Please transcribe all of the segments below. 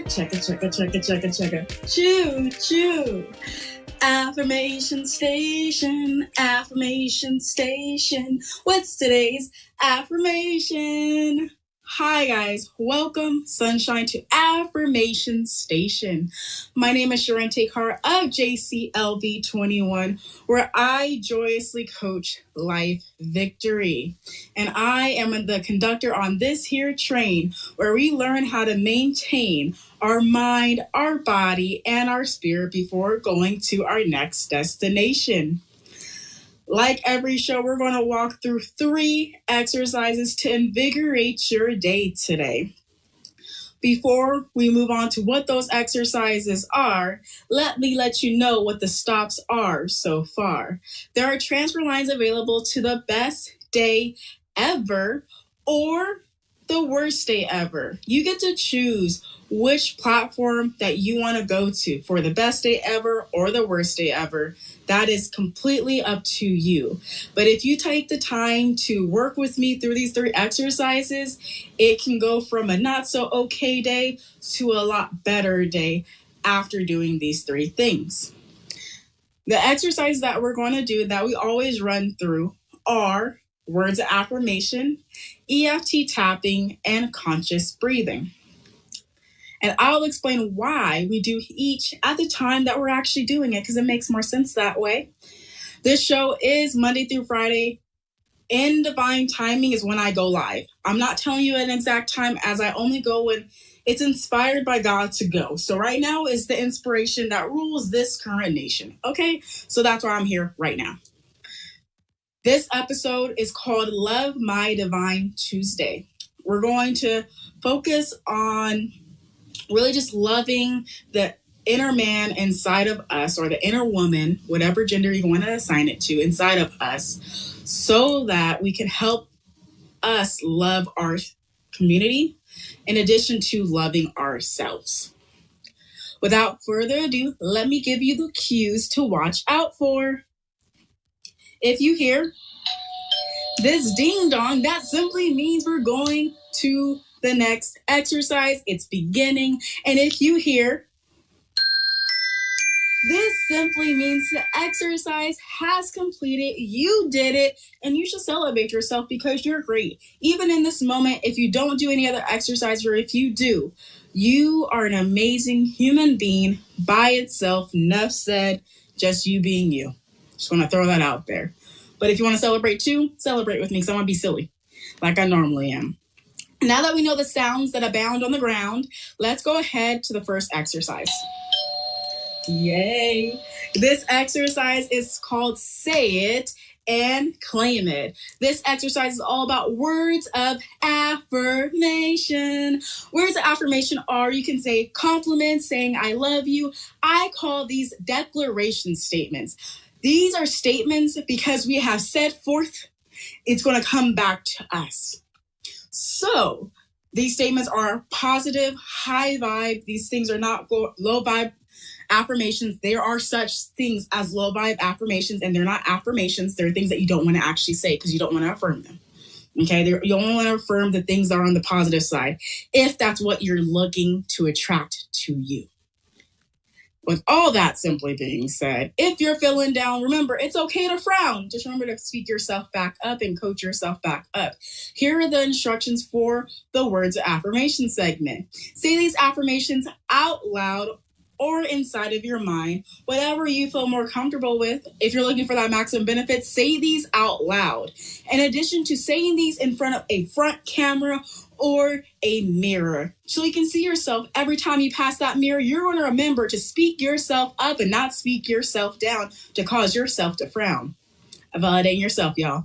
Checka. Choo. Affirmation Station. What's today's affirmation? Hi guys, welcome sunshine to Affirmation Station. My name is Charente Carr of JCLV 21, where I joyously coach life victory. And I am the conductor on this here train where we learn how to maintain our mind, our body, and our spirit before going to our next destination. Like every show, we're going to walk through 3 exercises to invigorate your day today. Before we move on to what those exercises are, let me let you know what the stops are so far. There are transfer lines available to the best day ever or the worst day ever. You get to choose which platform that you want to go to for the best day ever or the worst day ever. That is completely up to you. But if you take the time to work with me through these 3 exercises, it can go from a not so okay day to a lot better day after doing these 3 things. The exercises that we're going to do that we always run through are Words of Affirmation, EFT Tapping, and conscious breathing. And I'll explain why we do each at the time that we're actually doing it, because it makes more sense that way. This show is Monday through Friday. In divine timing is when I go live. I'm not telling you an exact time, as I only go when it's inspired by God to go. So right now is the inspiration that rules this current nation. Okay, so that's why I'm here right now. This episode is called Love My Divine Tuesday. We're going to focus on really just loving the inner man inside of us, or the inner woman, whatever gender you want to assign it to, inside of us, so that we can help us love our community in addition to loving ourselves. Without further ado, let me give you the cues to watch out for. If you hear this ding dong, that simply means we're going to the next exercise. It's beginning. And if you hear this, simply means the exercise has completed. You did it, and you should celebrate yourself because you're great. Even in this moment, if you don't do any other exercise, or if you do, you are an amazing human being by itself. Enough said, just you being you. Just want to throw that out there. But if you want to celebrate too, celebrate with me, because I want to be silly like I normally am. Now that we know the sounds that abound on the ground, let's go ahead to the first exercise. Yay! This exercise is called Say It and Claim It. This exercise is all about words of affirmation. Words of affirmation are, you can say compliments, saying I love you. I call these declaration statements. These are statements because we have set forth, it's going to come back to us. So these statements are positive, high vibe. These things are not low vibe affirmations. There are such things as low vibe affirmations, and they're not affirmations. They're things that you don't want to actually say because you don't want to affirm them. Okay, you only want to affirm the things that are on the positive side, if that's what you're looking to attract to you. With all that simply being said, if you're feeling down, remember, it's okay to frown. Just remember to speak yourself back up and coach yourself back up. Here are the instructions for the Words of Affirmation segment. Say these affirmations out loud or inside of your mind, whatever you feel more comfortable with. If you're looking for that maximum benefit, say these out loud. In addition to saying these in front of a front camera or a mirror, so you can see yourself. Every time you pass that mirror, you're going to remember to speak yourself up and not speak yourself down to cause yourself to frown. Validating yourself, y'all.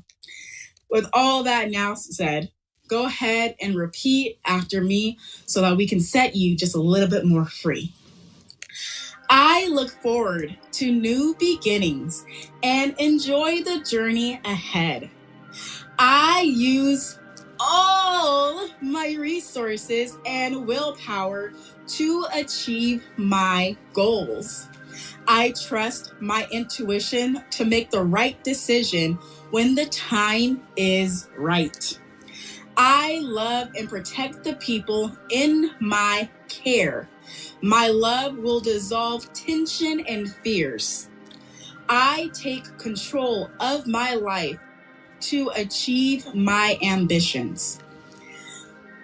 With all that now said, go ahead and repeat after me so that we can set you just a little bit more free. I look forward to new beginnings and enjoy the journey ahead. I use all my resources and willpower to achieve my goals. I trust my intuition to make the right decision when the time is right. I love and protect the people in my care. My love will dissolve tension and fears. I take control of my life to achieve my ambitions.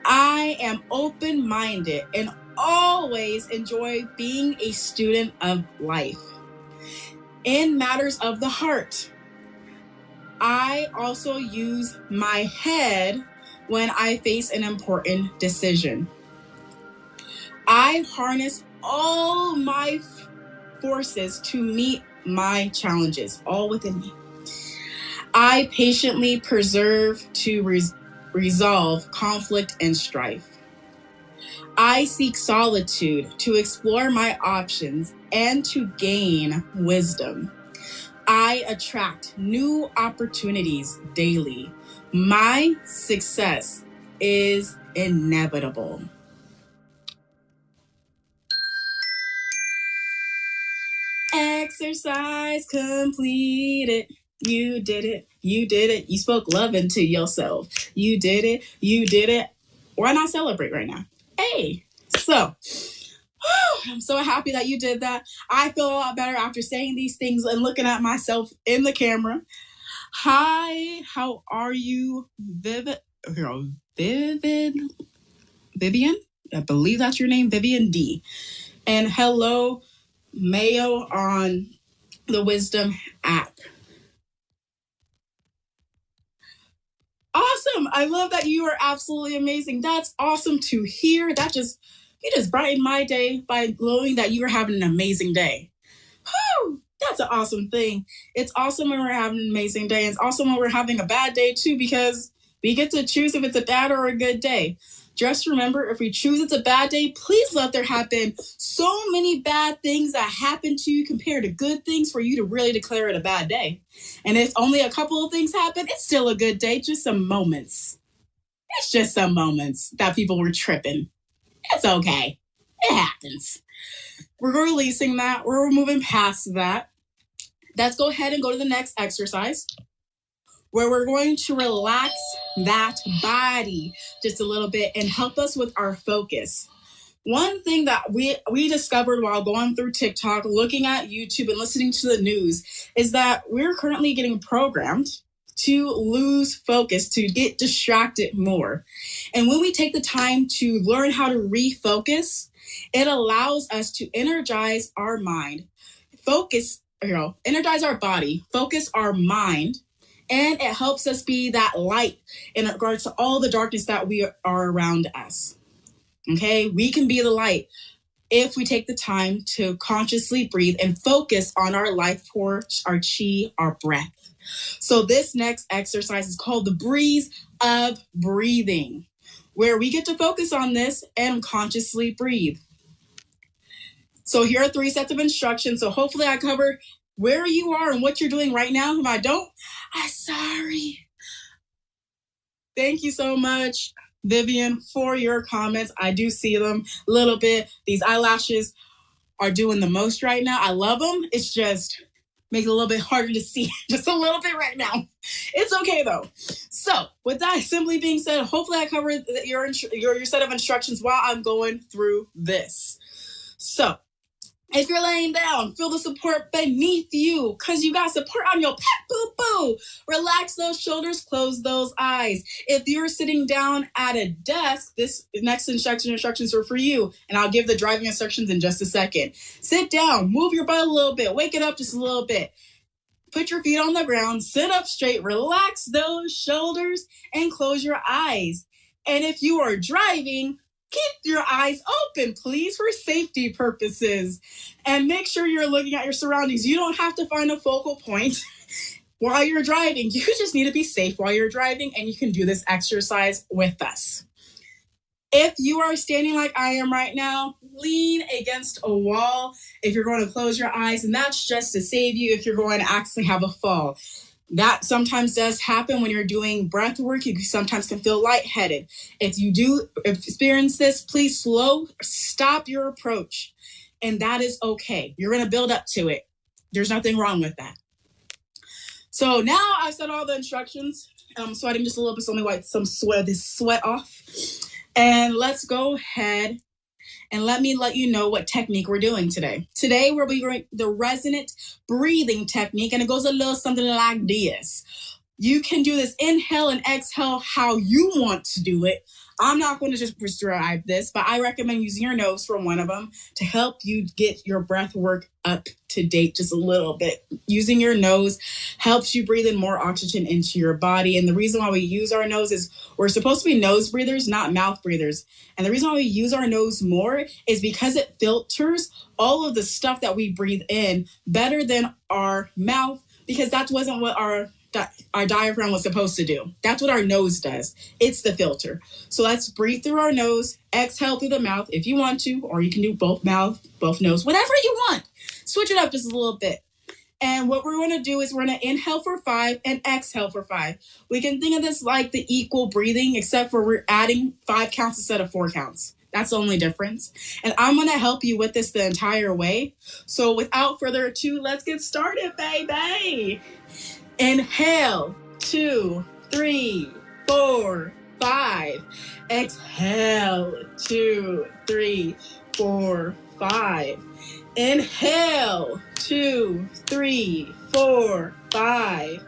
I am open-minded and always enjoy being a student of life. In matters of the heart, I also use my head when I face an important decision. I harness all my forces to meet my challenges, all within me. I patiently persevere to resolve conflict and strife. I seek solitude to explore my options and to gain wisdom. I attract new opportunities daily. My success is inevitable. Exercise completed. You did it. You did it. You spoke love into yourself. You did it. You did it. Why not celebrate right now? Hey, so I'm so happy that you did that. I feel a lot better after saying these things and looking at myself in the camera. Hi, how are you, Vivian? I believe that's your name, Vivian D. And hello, Mayo on the Wisdom app. Awesome. I love that you are absolutely amazing. That's awesome to hear. You just brightened my day by knowing that you are having an amazing day. Whew, that's an awesome thing. It's awesome when we're having an amazing day. It's awesome when we're having a bad day too, because we get to choose if it's a bad or a good day. Just remember, if we choose it's a bad day, please let there happen so many bad things that happen to you compared to good things for you to really declare it a bad day. And if only a couple of things happen, it's still a good day, just some moments. It's just some moments that people were tripping. It's okay. It happens. We're releasing that. We're moving past that. Let's go ahead and go to the next exercise, where we're going to relax that body just a little bit and help us with our focus. One thing that we discovered while going through TikTok, looking at YouTube, and listening to the news is that we're currently getting programmed to lose focus, to get distracted more. And when we take the time to learn how to refocus, it allows us to energize our mind, energize our body, focus our mind, and it helps us be that light in regards to all the darkness that we are around us. Okay, we can be the light if we take the time to consciously breathe and focus on our life force, our chi, our breath. So this next exercise is called the breeze of breathing, where we get to focus on this and consciously breathe. So here are 3 sets of instructions. So hopefully I cover where you are and what you're doing right now. If I don't, I'm sorry. Thank you so much, Vivian, for your comments. I do see them a little bit. These eyelashes are doing the most right now. I love them. It's just makes it a little bit harder to see just a little bit right now. It's okay though. So with that simply being said, hopefully I covered your set of instructions while I'm going through this. So if you're laying down, feel the support beneath you because you got support on your back. Boo-boo. Relax those shoulders, close those eyes. If you're sitting down at a desk, this next instructions are for you, and I'll give the driving instructions in just a second. Sit down, move your butt a little bit, wake it up just a little bit. Put your feet on the ground, sit up straight, relax those shoulders, and close your eyes. And if you are driving, keep your eyes open, please, for safety purposes. And make sure you're looking at your surroundings. You don't have to find a focal point while you're driving. You just need to be safe while you're driving, and you can do this exercise with us. If you are standing like I am right now, lean against a wall if you're going to close your eyes, and that's just to save you if you're going to actually have a fall. That sometimes does happen when you're doing breath work. You sometimes can feel lightheaded. If you do experience this, please stop your approach. And that is okay. You're going to build up to it. There's nothing wrong with that. So now I've said all the instructions. I'm sweating just a little bit, so let me wipe some sweat off. And let's go ahead and let you know what technique we're doing today. Today, we'll be doing the resonant breathing technique, and it goes a little something like this. You can do this inhale and exhale how you want to do it. I'm not going to just prescribe this, but I recommend using your nose for one of them to help you get your breath work up to date just a little bit. Using your nose helps you breathe in more oxygen into your body. And the reason why we use our nose is we're supposed to be nose breathers, not mouth breathers. And the reason why we use our nose more is because it filters all of the stuff that we breathe in better than our mouth, because that wasn't what our diaphragm was supposed to do. That's what our nose does. It's the filter. So let's breathe through our nose, exhale through the mouth if you want to, or you can do both mouth, both nose, whatever you want. Switch it up just a little bit. And what we're going to do is we're going to inhale for 5 and exhale for 5. We can think of this like the equal breathing, except for we're adding 5 counts instead of 4 counts. That's the only difference. And I'm going to help you with this the entire way. So without further ado, let's get started, baby. Inhale, 2, 3, 4, 5. Exhale, 2, 3, 4, 5. Inhale, 2, 3, 4, 5.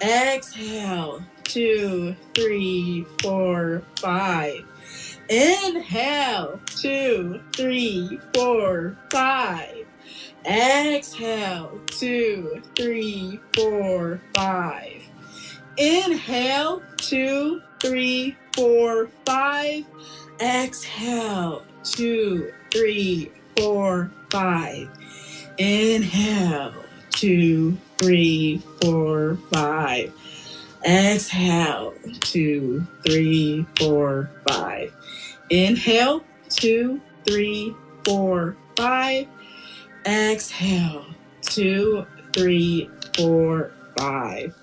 Exhale, 2, 3, 4, 5. Inhale, 2, 3, 4, 5. Exhale, 2, 3, 4, 5. Inhale, 2, 3, 4, 5. Exhale, 2, 3, 4, 5. Inhale, 2, 3, 4, 5. Exhale, 2, 3, 4, 5. Inhale, 2, 3, 4, 5. Exhale, 2, 3, 4, 5.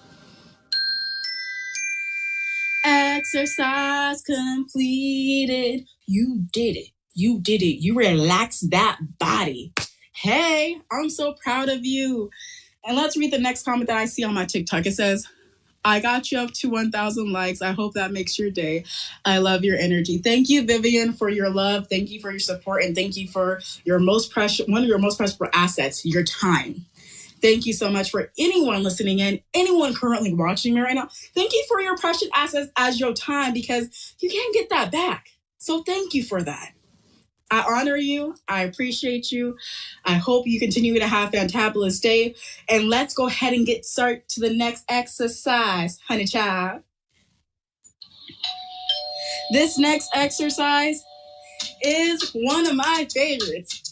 Exercise completed. You did it. You did it. You relaxed that body. Hey, I'm so proud of you. And let's read the next comment that I see on my TikTok. It says, I got you up to 1,000 likes. I hope that makes your day. I love your energy. Thank you, Vivian, for your love. Thank you for your support. And thank you for one of your most precious assets, your time. Thank you so much for anyone listening in, anyone currently watching me right now. Thank you for your precious assets as your time, because you can't get that back. So thank you for that. I honor you. I appreciate you. I hope you continue to have a fantabulous day. And let's go ahead and get started to the next exercise, honey child. This next exercise is one of my favorites.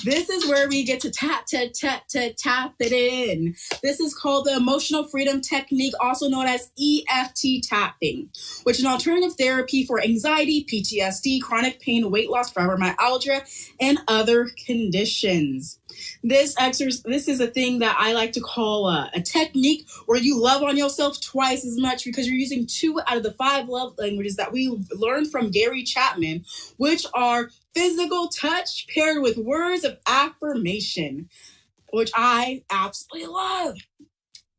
This is where we get to tap it in. This is called the Emotional Freedom Technique, also known as EFT Tapping, which is an alternative therapy for anxiety, PTSD, chronic pain, weight loss, fibromyalgia, and other conditions. This is a thing that I like to call a technique where you love on yourself twice as much, because you're using 2 out of the 5 love languages that we learned from Gary Chapman, which are physical touch paired with words of affirmation, which I absolutely love.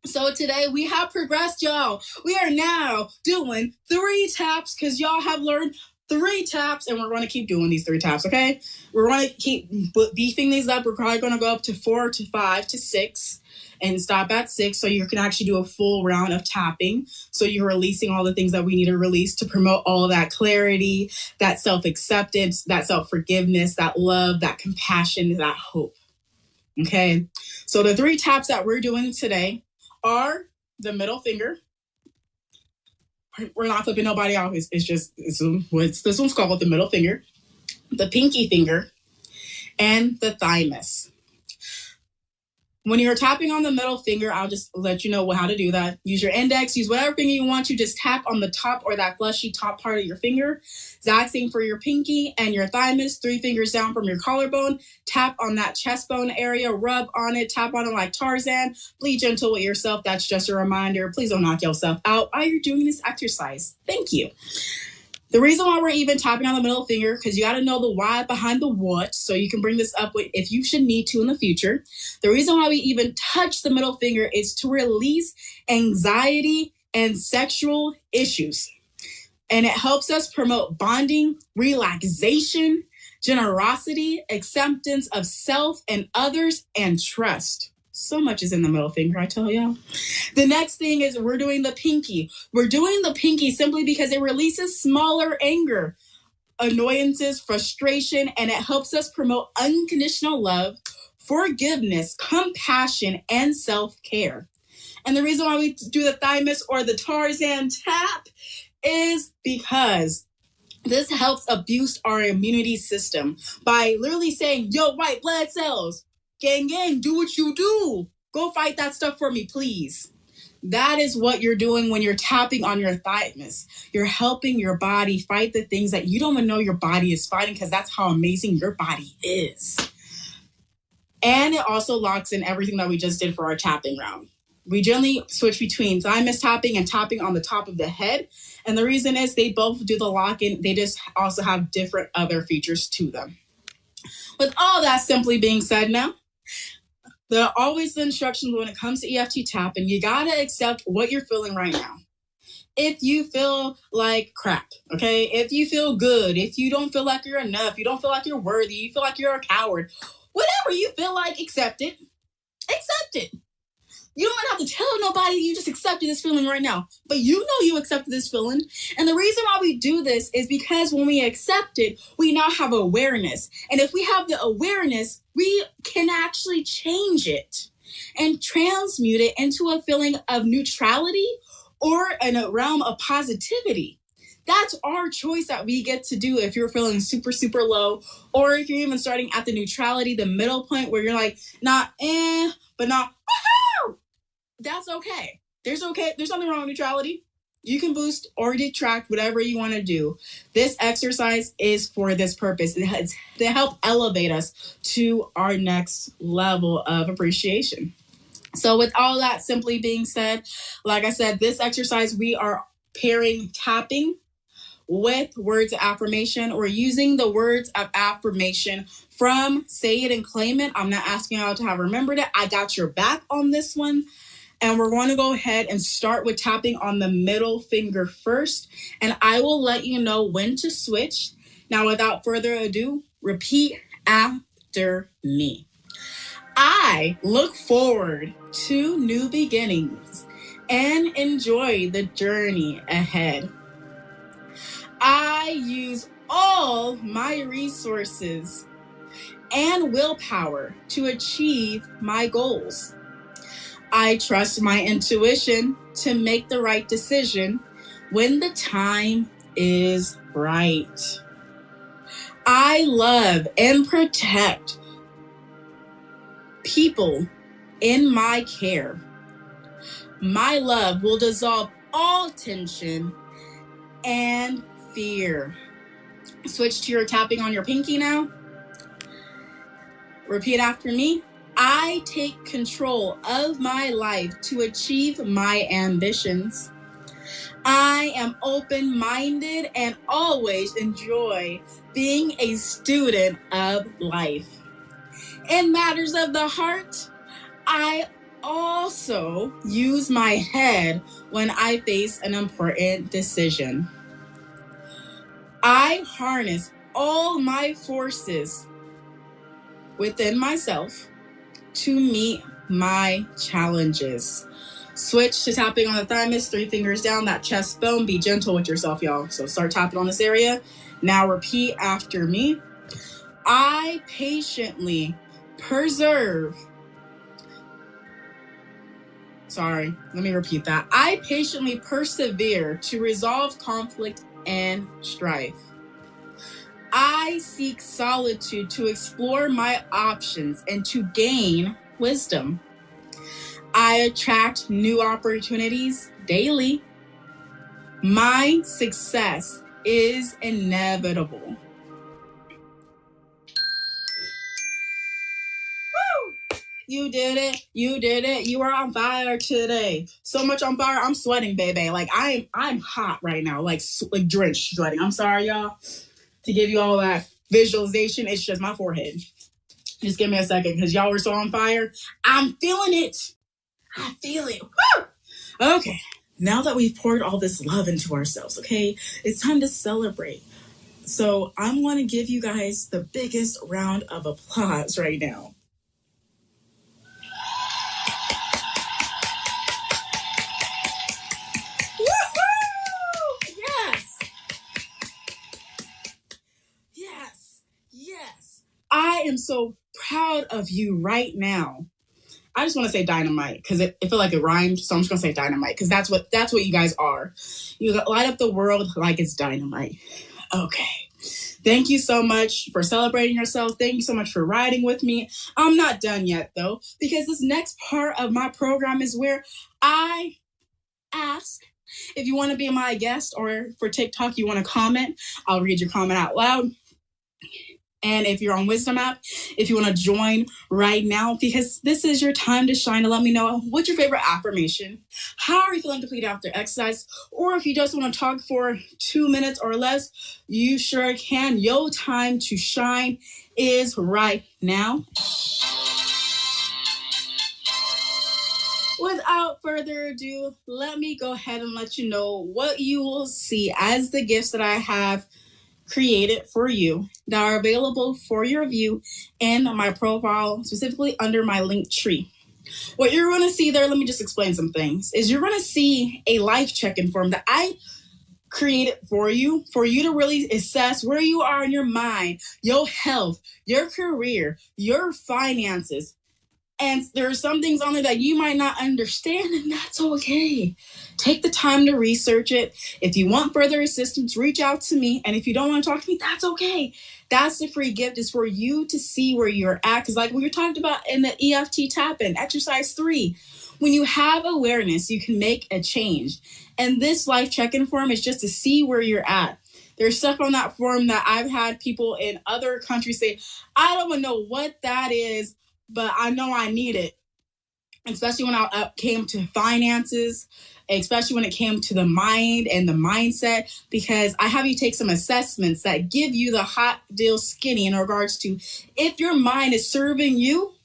So today we have progressed, y'all. We are now doing 3 taps, because y'all have learned 3 taps, and we're going to keep doing these 3 taps, okay? We're going to keep beefing these up. We're probably going to go up to 4 to 5 to 6 and stop at 6, so you can actually do a full round of tapping. So you're releasing all the things that we need to release to promote all of that clarity, that self-acceptance, that self-forgiveness, that love, that compassion, that hope. Okay? So the 3 taps that we're doing today are the middle finger. We're not flipping nobody off. This one's called the middle finger, the pinky finger, and the thymus. When you're tapping on the middle finger, I'll just let you know how to do that. Use your index, use whatever finger you want. You just tap on the top or that fleshy top part of your finger. Exact same for your pinky and your thymus, 3 fingers down from your collarbone. Tap on that chest bone area, rub on it, tap on it like Tarzan. Be gentle with yourself. That's just a reminder. Please don't knock yourself out while you're doing this exercise. Thank you. The reason why we're even tapping on the middle finger, because you got to know the why behind the what, so you can bring this up if you should need to in the future. The reason why we even touch the middle finger is to release anxiety and sexual issues. And it helps us promote bonding, relaxation, generosity, acceptance of self and others, and trust. So much is in the middle finger, I tell y'all. The next thing is we're doing the pinky. We're doing the pinky simply because it releases smaller anger, annoyances, frustration, and it helps us promote unconditional love, forgiveness, compassion, and self-care. And the reason why we do the thymus or the Tarzan tap is because this helps boost our immunity system by literally saying, yo, white blood cells, gang, do what you do. Go fight that stuff for me, please. That is what you're doing when you're tapping on your thymus. You're helping your body fight the things that you don't even know your body is fighting, because that's how amazing your body is. And it also locks in everything that we just did for our tapping round. We generally switch between thymus tapping and tapping on the top of the head. And the reason is they both do the lock-in. They just also have different other features to them. With all that simply being said now, there are always the instructions when it comes to EFT tapping. You got to accept what you're feeling right now. If you feel like crap, okay? If you feel good, if you don't feel like you're enough, you don't feel like you're worthy, you feel like you're a coward, whatever you feel like, accept it. Accept it. You don't have to tell nobody you just accepted this feeling right now. But you know you accepted this feeling. And the reason why we do this is because when we accept it, we now have awareness. And if we have the awareness, we can actually change it and transmute it into a feeling of neutrality or in a realm of positivity. That's our choice that we get to do if you're feeling super, super low, or if you're even starting at the neutrality, the middle point where you're like, not but not woohoo. That's okay. There's nothing wrong with neutrality. You can boost or detract whatever you want to do. This exercise is for this purpose. It's to help elevate us to our next level of appreciation. So with all that simply being said, like I said, this exercise, we are pairing tapping with words of affirmation, or using the words of affirmation from Say It and Claim It. I'm not asking y'all to have remembered it. I got your back on this one. And we're going to go ahead and start with tapping on the middle finger first. And I will let you know when to switch. Now, without further ado, repeat after me. I look forward to new beginnings and enjoy the journey ahead. I use all my resources and willpower to achieve my goals. I trust my intuition to make the right decision when the time is right. I love and protect people in my care. My love will dissolve all tension and fear. Switch to your tapping on your pinky now. Repeat after me. I take control of my life to achieve my ambitions. I am open-minded and always enjoy being a student of life. In matters of the heart, I also use my head when I face an important decision. I harness all my forces within myself to meet my challenges. Switch to tapping on the thymus, 3 fingers down, that chest bone. Be gentle with yourself, y'all. So start tapping on this area. Now repeat after me. I patiently persevere. I patiently persevere to resolve conflict and strife. I seek solitude to explore my options and to gain wisdom. I attract new opportunities daily. My success is inevitable. Woo! You did it. You did it. You are on fire today. So much on fire. I'm sweating, baby. Like I'm hot right now. Like drenched sweating. I'm sorry, y'all, to give you all that visualization. It's just my forehead. Just give me a second because y'all were so on fire. I'm feeling it. I feel it. Woo! Okay. Now that we've poured all this love into ourselves, okay, it's time to celebrate. So I'm going to give you guys the biggest round of applause right now. Woo-hoo! Yes. Yes. Yes. I am so proud of you right now. I just want to say dynamite because it felt like it rhymed. So I'm just going to say dynamite because that's what you guys are. You light up the world like it's dynamite. Okay. Thank you so much for celebrating yourself. Thank you so much for riding with me. I'm not done yet, though, because this next part of my program is where I ask if you want to be my guest or for TikTok, you want to comment. I'll read your comment out loud. And if you're on Wisdom app, if you want to join right now, because this is your time to shine, to let me know what's your favorite affirmation, how are you feeling depleted after exercise, or if you just want to talk for 2 minutes or less, you sure can. Your time to shine is right now. Without further ado, let me go ahead and let you know what you will see as the gifts that I have created for you that are available for your view in my profile, specifically under my link tree. What you're going to see there, let me just explain some things, is you're going to see a life check-in form that I created for you to really assess where you are in your mind, your health, your career, your finances. And there are some things on there that you might not understand, and that's okay. Take the time to research it. If you want further assistance, reach out to me. And if you don't want to talk to me, that's okay. That's the free gift, is for you to see where you're at. Because like we were talked about in the EFT Tapping, exercise 3, when you have awareness, you can make a change. And this life check-in form is just to see where you're at. There's stuff on that form that I've had people in other countries say, I don't even know what that is, but I know I need it, especially when I came to finances, especially when it came to the mind and the mindset, because I have you take some assessments that give you the hot deal skinny in regards to if your mind is serving you,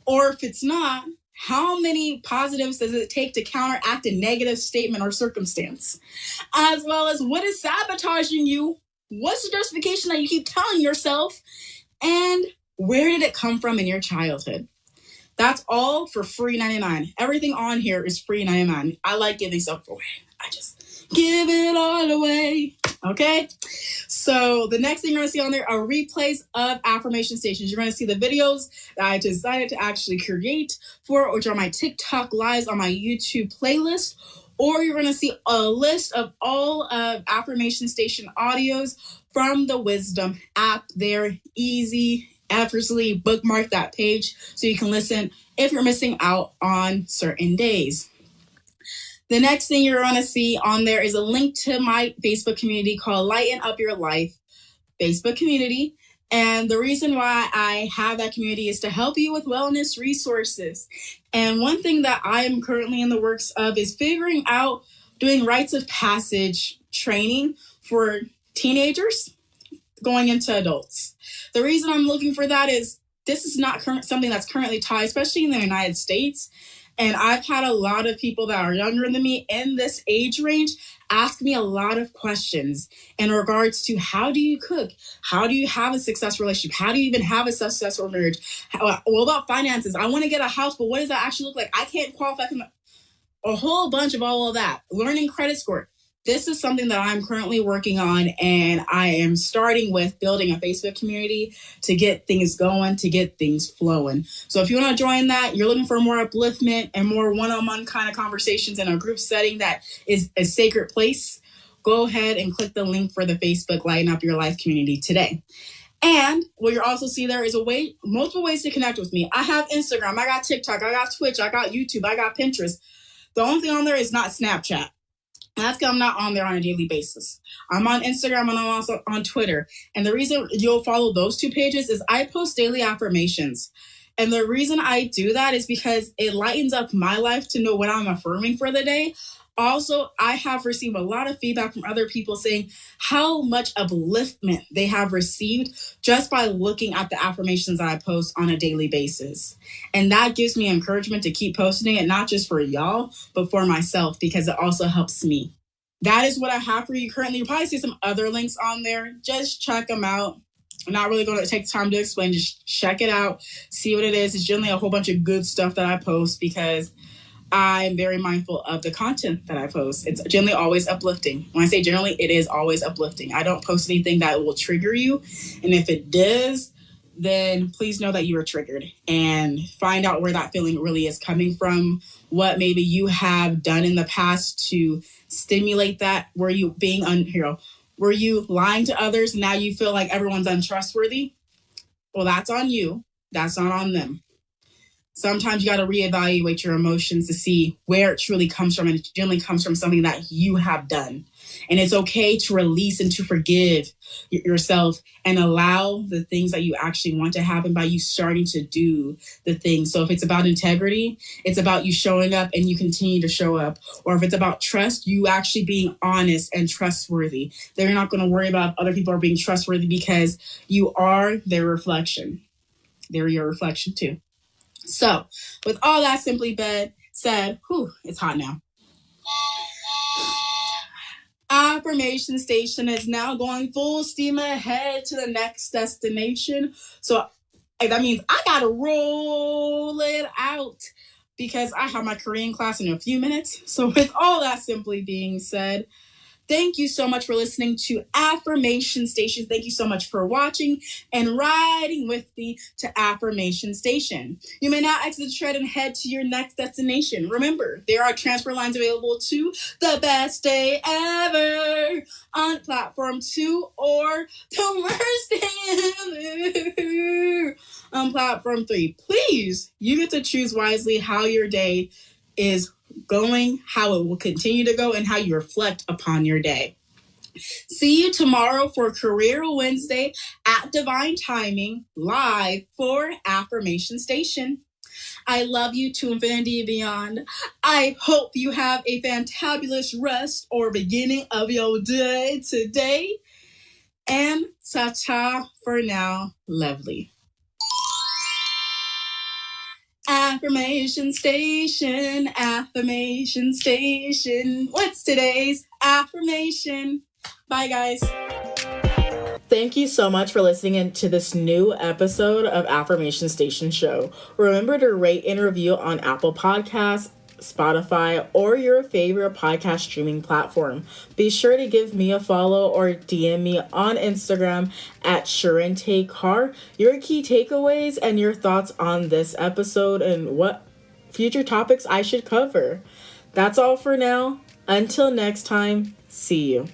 or if it's not, how many positives does it take to counteract a negative statement or circumstance, as well as what is sabotaging you, what's the justification that you keep telling yourself, and where did it come from in your childhood? That's all for free $99. Everything on here is free $99. I like giving stuff away. I just give it all away. Okay? So the next thing you're going to see on there are replays of affirmation stations. You're going to see the videos that I decided to actually create for, which are my TikTok lives on my YouTube playlist. Or you're going to see a list of all of Affirmation Station audios from the Wisdom app. They're easy, effortlessly bookmark that page so you can listen if you're missing out on certain days. The next thing you're going to see on there is a link to my Facebook community called Lighten Up Your Life Facebook community. And the reason why I have that community is to help you with wellness resources. And one thing that I am currently in the works of is figuring out doing rites of passage training for teenagers going into adults. The reason I'm looking for that is this is not something that's currently taught, especially in the United States. And I've had a lot of people that are younger than me in this age range ask me a lot of questions in regards to how do you cook? How do you have a successful relationship? How do you even have a successful marriage? What about finances? I want to get a house, but what does that actually look like? I can't qualify for a whole bunch of all of that. Learning credit score. This is something that I'm currently working on, and I am starting with building a Facebook community to get things going, to get things flowing. So if you want to join that, you're looking for more upliftment and more one-on-one kind of conversations in a group setting that is a sacred place, go ahead and click the link for the Facebook Lighten Up Your Life community today. And what you'll also see there is multiple ways to connect with me. I have Instagram, I got TikTok, I got Twitch, I got YouTube, I got Pinterest. The only thing on there is not Snapchat. That's because I'm not on there on a daily basis. I'm on Instagram and I'm also on Twitter. And the reason you'll follow those two pages is I post daily affirmations. And the reason I do that is because it lightens up my life to know what I'm affirming for the day. Also, I have received a lot of feedback from other people saying how much upliftment they have received just by looking at the affirmations that I post on a daily basis. And that gives me encouragement to keep posting it, not just for y'all, but for myself, because it also helps me. That is what I have for you currently. You'll probably see some other links on there. Just check them out. I'm not really going to take time to explain. Just check it out. See what it is. It's generally a whole bunch of good stuff that I post because I'm very mindful of the content that I post. It's generally always uplifting. When I say generally, it is always uplifting. I don't post anything that will trigger you. And if it does, then please know that you are triggered and find out where that feeling really is coming from, what maybe you have done in the past to stimulate that. Were you being were you lying to others? Now you feel like everyone's untrustworthy? Well, that's on you. That's not on them. Sometimes you got to reevaluate your emotions to see where it truly comes from. And it generally comes from something that you have done. And it's okay to release and to forgive yourself and allow the things that you actually want to happen by you starting to do the things. So if it's about integrity, it's about you showing up and you continue to show up. Or if it's about trust, you actually being honest and trustworthy. They're not going to worry about if other people are being trustworthy because you are their reflection. They're your reflection too. So with all that simply said, it's hot now. Affirmation Station is now going full steam ahead to the next destination. So that means I gotta roll it out because I have my Korean class in a few minutes. So with all that simply being said, thank you so much for listening to Affirmation Station. Thank you so much for watching and riding with me to Affirmation Station. You may now exit the tread and head to your next destination. Remember, there are transfer lines available to the best day ever on platform 2 or the worst day ever on platform 3. Please, you get to choose wisely how your day is going, how it will continue to go, and how you reflect upon your day. See you tomorrow for Career Wednesday at Divine Timing, live for Affirmation Station. I love you to infinity and beyond. I hope you have a fantabulous rest or beginning of your day today. And ta-ta for now, lovely. Affirmation Station, Affirmation Station. What's today's affirmation? Bye, guys. Thank you so much for listening to this new episode of Affirmation Station Show. Remember to rate and review on Apple Podcasts, Spotify, or your favorite podcast streaming platform. Be sure to give me a follow or DM me on Instagram at Charente Carr your key takeaways and your thoughts on this episode and what future topics I should cover. That's all for now. Until next time, see you.